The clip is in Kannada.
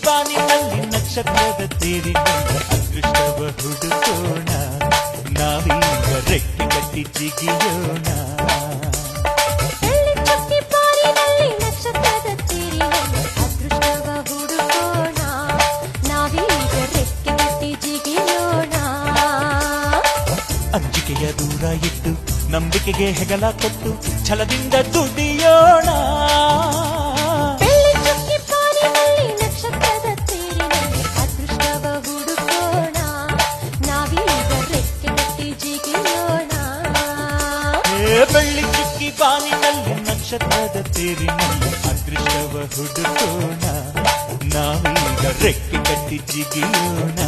ಬಾನಿನಲ್ಲಿ ನಕ್ಷತ್ರದ ತೇರಿನಿಂದ ಅದೃಷ್ಟವ ಹುಡುಕೋಣ ನಾವೀಗ ರೆಕ್ಕೆ ಕಟ್ಟಿ ಜಿಗಿಯೋಣ ಅಂಜಿಕೆಯ ದೂರ ಇಟ್ಟು ನಂಬಿಕೆಗೆ ಹೆಗಲ ಕೊಟ್ಟು ಛಲದಿಂದ ದುಡಿಯೋಣ ಬೆಳ್ಳಿ ಚುಕ್ಕಿ ಬಾನಿನಲ್ಲಿ ನಕ್ಷತ್ರದ ತೇರಿನಲ್ಲಿ ಅದೃಷ್ಟವ ಹುಡುಕೋಣ ನಾವೀಗ ರೆಕ್ಕೆ ಕಟ್ಟಿ ಜಿಗಿಯೋಣ